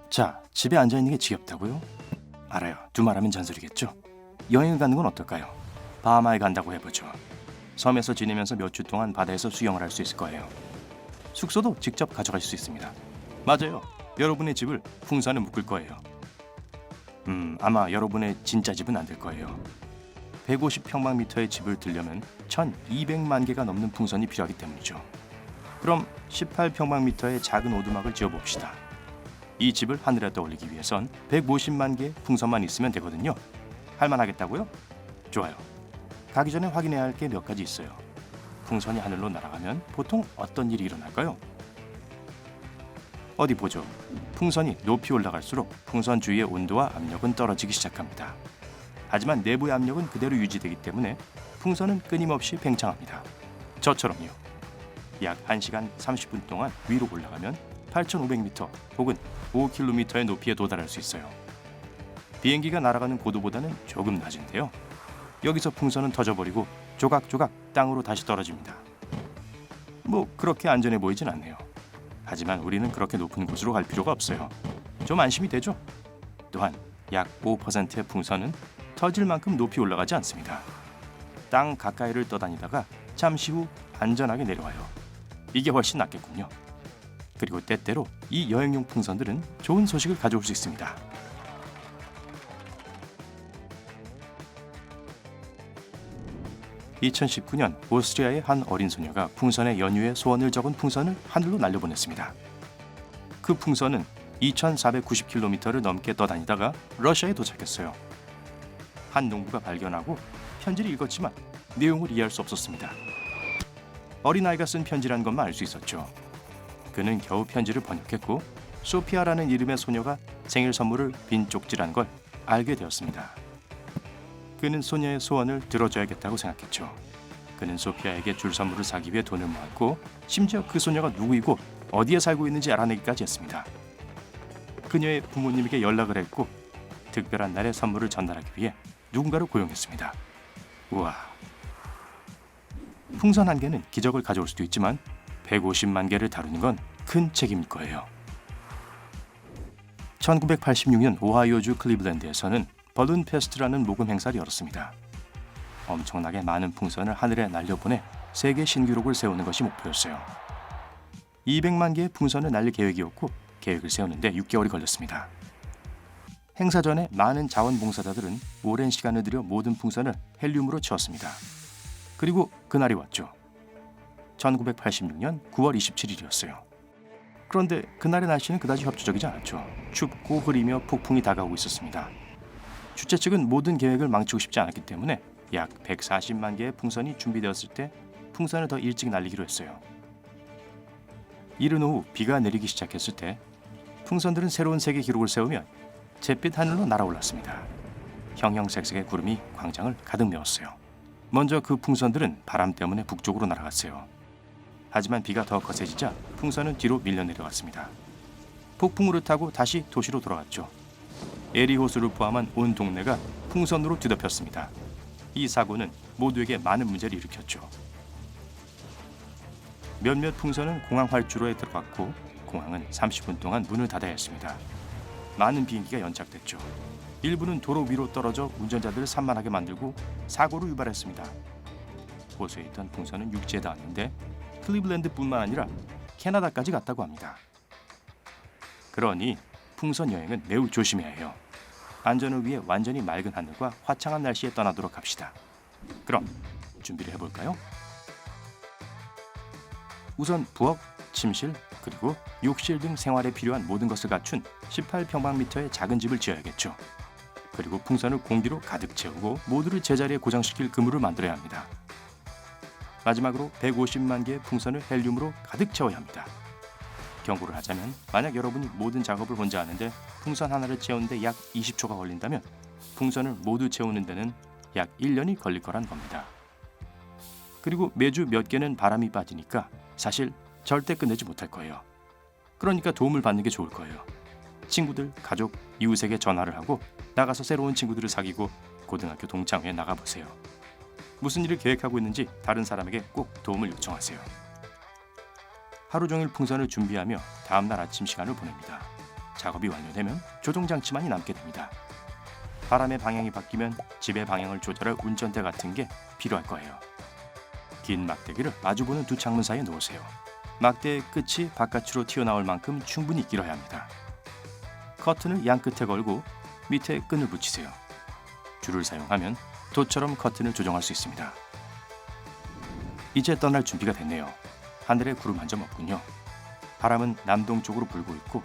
자, 집에 앉아있는 게 지겹다고요? 알아요. 두말하면 잔소리겠죠. 여행을 가는 건 어떨까요? 바하마에 간다고 해보죠. 섬에서 지내면서 몇 주 동안 바다에서 수영을 할 수 있을 거예요. 숙소도 직접 가져갈 수 있습니다. 맞아요. 여러분의 집을 풍선에 묶을 거예요. 아마 여러분의 진짜 집은 안 될 거예요. 150평방미터의 집을 들려면 1200만 개가 넘는 풍선이 필요하기 때문이죠. 그럼 18평방미터의 작은 오두막을 지어봅시다. 이 집을 하늘에 떠올리기 위해선 150만 개의 풍선만 있으면 되거든요. 할만하겠다고요? 좋아요. 가기 전에 확인해야 할 게 몇 가지 있어요. 풍선이 하늘로 날아가면 보통 어떤 일이 일어날까요? 어디 보죠. 풍선이 높이 올라갈수록 풍선 주위의 온도와 압력은 떨어지기 시작합니다. 하지만 내부의 압력은 그대로 유지되기 때문에 풍선은 끊임없이 팽창합니다. 저처럼요. 약 1시간 30분 동안 위로 올라가면 8,500m 혹은 5km의 높이에 도달할 수 있어요. 비행기가 날아가는 고도보다는 조금 낮은데요. 여기서 풍선은 터져버리고 조각조각 땅으로 다시 떨어집니다. 뭐 그렇게 안전해 보이진 않네요. 하지만 우리는 그렇게 높은 곳으로 갈 필요가 없어요. 좀 안심이 되죠? 또한 약 5%의 풍선은 터질 만큼 높이 올라가지 않습니다. 땅 가까이를 떠다니다가 잠시 후 안전하게 내려와요. 이게 훨씬 낫겠군요. 그리고 때때로 이 여행용 풍선들은 좋은 소식을 가져올 수 있습니다. 2019년 오스트리아의 한 어린 소녀가 풍선의 연유에 소원을 적은 풍선을 하늘로 날려보냈습니다. 그 풍선은 2,490km를 넘게 떠다니다가 러시아에 도착했어요. 한 농부가 발견하고 편지를 읽었지만 내용을 이해할 수 없었습니다. 어린아이가 쓴 편지란 것만 알 수 있었죠. 그는 겨우 편지를 번역했고 소피아라는 이름의 소녀가 생일 선물을 빈 쪽지란 걸 알게 되었습니다. 그는 소녀의 소원을 들어줘야겠다고 생각했죠. 그는 소피아에게 줄 선물을 사기 위해 돈을 모았고 심지어 그 소녀가 누구이고 어디에 살고 있는지 알아내기까지 했습니다. 그녀의 부모님에게 연락을 했고 특별한 날에 선물을 전달하기 위해 누군가를 고용했습니다. 우와. 풍선 한 개는 기적을 가져올 수도 있지만 150만 개를 다루는 건 큰 책임일 거예요. 1986년 오하이오주 클리블랜드에서는 벌룬 페스트라는 모금 행사를 열었습니다. 엄청나게 많은 풍선을 하늘에 날려보내 세계 신기록을 세우는 것이 목표였어요. 200만 개의 풍선을 날릴 계획이었고 계획을 세우는데 6개월이 걸렸습니다. 행사 전에 많은 자원봉사자들은 오랜 시간을 들여 모든 풍선을 헬륨으로 채웠습니다. 그리고 그날이 왔죠. 1986년 9월 27일이었어요. 그런데 그날의 날씨는 그다지 협조적이지 않았죠. 춥고 흐리며 폭풍이 다가오고 있었습니다. 주최 측은 모든 계획을 망치고 싶지 않았기 때문에 약 140만 개의 풍선이 준비되었을 때 풍선을 더 일찍 날리기로 했어요. 이른 오후 비가 내리기 시작했을 때 풍선들은 새로운 세계 기록을 세우며 잿빛 하늘로 날아올랐습니다. 형형색색의 구름이 광장을 가득 메웠어요. 먼저 그 풍선들은 바람 때문에 북쪽으로 날아갔어요. 하지만 비가 더 거세지자 풍선은 뒤로 밀려 내려갔습니다. 폭풍우를 타고 다시 도시로 돌아갔죠. 에리 호수를 포함한 온 동네가 풍선으로 뒤덮였습니다. 이 사고는 모두에게 많은 문제를 일으켰죠. 몇몇 풍선은 공항 활주로에 들어갔고 공항은 30분 동안 문을 닫아야 했습니다. 많은 비행기가 연착됐죠. 일부는 도로 위로 떨어져 운전자들을 산만하게 만들고 사고를 유발했습니다. 호수에 있던 풍선은 육지에 닿았는데 클리블랜드뿐만 아니라 캐나다까지 갔다고 합니다. 그러니 풍선 여행은 매우 조심해야 해요. 안전을 위해 완전히 맑은 하늘과 화창한 날씨에 떠나도록 합시다. 그럼 준비를 해볼까요? 우선 부엌, 침실, 그리고 욕실 등 생활에 필요한 모든 것을 갖춘 18평방미터의 작은 집을 지어야겠죠. 그리고 풍선을 공기로 가득 채우고 모두를 제자리에 고정시킬 그물을 만들어야 합니다. 마지막으로 150만 개의 풍선을 헬륨으로 가득 채워야 합니다. 경고를 하자면 만약 여러분이 모든 작업을 혼자 하는데 풍선 하나를 채우는데 약 20초가 걸린다면 풍선을 모두 채우는 데는 약 1년이 걸릴 거란 겁니다. 그리고 매주 몇 개는 바람이 빠지니까 사실 절대 끝내지 못할 거예요. 그러니까 도움을 받는 게 좋을 거예요. 친구들, 가족, 이웃에게 전화를 하고 나가서 새로운 친구들을 사귀고 고등학교 동창회에 나가보세요. 뭐, 무슨 일을 계획하고 있는지 다른 사람에게 꼭 도움을 요청하세요. 하루 종일 풍선을 준비하며 다음날 아침 시간을 보냅니다. 작업이 완료되면 조종장치만이 남게 됩니다. 바람의 방향이 바뀌면 집의 방향을 조절할 운전대 같은 게 필요할 거예요. 긴 막대기를 마주보는 두 창문 사이에 놓으세요. 막대의 끝이 바깥으로 튀어나올 만큼 충분히 길어야 합니다. 커튼을 양 끝에 걸고 밑에 끈을 붙이세요. 줄을 사용하면 도처럼 커튼을 조정할 수 있습니다. 이제 떠날 준비가 됐네요. 하늘에 구름 한 점 없군요. 바람은 남동쪽으로 불고 있고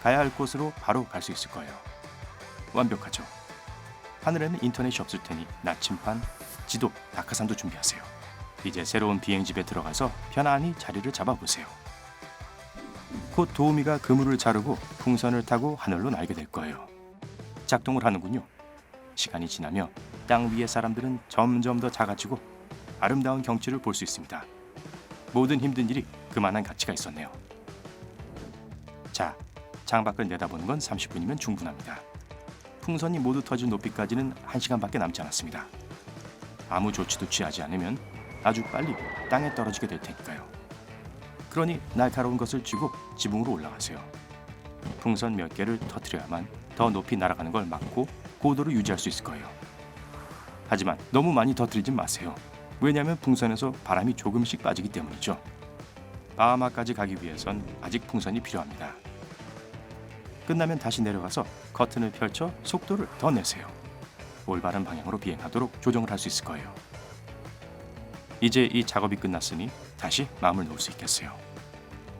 가야 할 곳으로 바로 갈 수 있을 거예요. 완벽하죠? 하늘에는 인터넷이 없을 테니 나침반, 지도, 낙하산도 준비하세요. 이제 새로운 비행집에 들어가서 편안히 자리를 잡아보세요. 곧 도우미가 그물을 자르고 풍선을 타고 하늘로 날게 될 거예요. 작동을 하는군요. 시간이 지나며 땅 위의 사람들은 점점 더 작아지고 아름다운 경치를 볼 수 있습니다. 모든 힘든 일이 그만한 가치가 있었네요. 자, 창밖을 내다보는 건 30분이면 충분합니다. 풍선이 모두 터질 높이까지는 1시간밖에 남지 않았습니다. 아무 조치도 취하지 않으면 아주 빨리 땅에 떨어지게 될 테니까요. 그러니 날카로운 것을 쥐고 지붕으로 올라가세요. 풍선 몇 개를 터뜨려야만 더 높이 날아가는 걸 막고 고도를 유지할 수 있을 거예요. 하지만 너무 많이 터뜨리지 마세요. 왜냐하면 풍선에서 바람이 조금씩 빠지기 때문이죠. 바하마까지 가기 위해선 아직 풍선이 필요합니다. 끝나면 다시 내려가서 커튼을 펼쳐 속도를 더 내세요. 올바른 방향으로 비행하도록 조정을 할 수 있을 거예요. 이제 이 작업이 끝났으니 다시 마음을 놓을 수 있겠어요.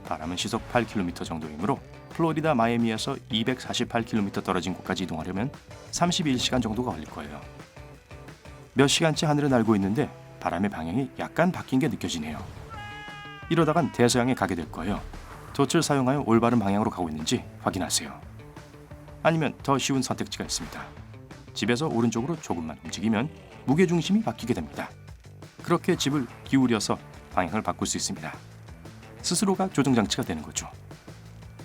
바람은 시속 8km 정도이므로 플로리다 마이애미에서 248km 떨어진 곳까지 이동하려면 31시간 정도가 걸릴 거예요. 몇 시간째 하늘을 날고 있는데 바람의 방향이 약간 바뀐 게 느껴지네요. 이러다간 대서양에 가게 될 거예요. 돛을 사용하여 올바른 방향으로 가고 있는지 확인하세요. 아니면 더 쉬운 선택지가 있습니다. 집에서 오른쪽으로 조금만 움직이면 무게중심이 바뀌게 됩니다. 그렇게 집을 기울여서 방향을 바꿀 수 있습니다. 스스로가 조정장치가 되는 거죠.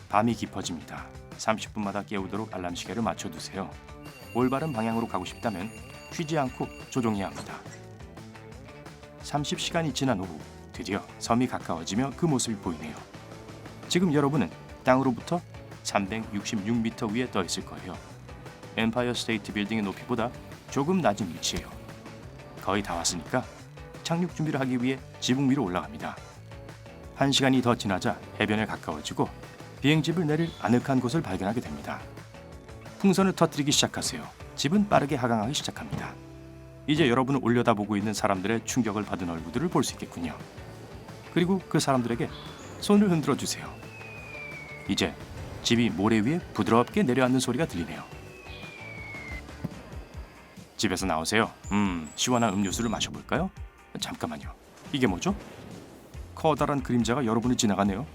밤이 깊어집니다. 30분마다 깨우도록 알람 시계를 맞춰두세요. 올바른 방향으로 가고 싶다면 쉬지 않고 조종해야 합니다. 30시간이 지난 오후 드디어 섬이 가까워지며 그 모습이 보이네요. 지금 여러분은 땅으로부터 366m 위에 떠 있을 거예요. 엠파이어 스테이트 빌딩의 높이보다 조금 낮은 위치예요. 거의 다 왔으니까 착륙 준비를 하기 위해 지붕 위로 올라갑니다. 1시간이 더 지나자 해변에 가까워지고 비행집을 내릴 아늑한 곳을 발견하게 됩니다. 풍선을 터뜨리기 시작하세요. 집은 빠르게 하강하기 시작합니다. 이제 여러분을 올려다보고 있는 사람들의 충격을 받은 얼굴들을 볼 수 있겠군요. 그리고 그 사람들에게 손을 흔들어 주세요. 이제 집이 모래 위에 부드럽게 내려앉는 소리가 들리네요. 집에서 나오세요. 시원한 음료수를 마셔볼까요? 잠깐만요. 이게 뭐죠? 커다란 그림자가 여러분을 지나가네요.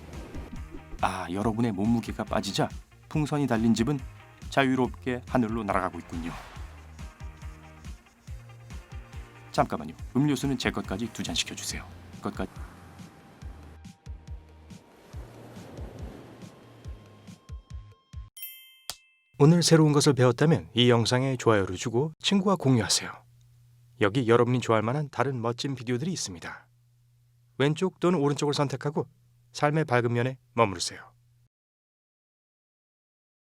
아, 여러분의 몸무게가 빠지자 풍선이 달린 집은 자유롭게 하늘로 날아가고 있군요. 잠깐만요. 음료수는 제 것까지 2잔 시켜주세요. 것까지. 오늘 새로운 것을 배웠다면 이 영상에 좋아요를 주고 친구와 공유하세요. 여기 여러분이 좋아할 만한 다른 멋진 비디오들이 있습니다. 왼쪽 또는 오른쪽을 선택하고 삶의 밝은 면에 머무르세요.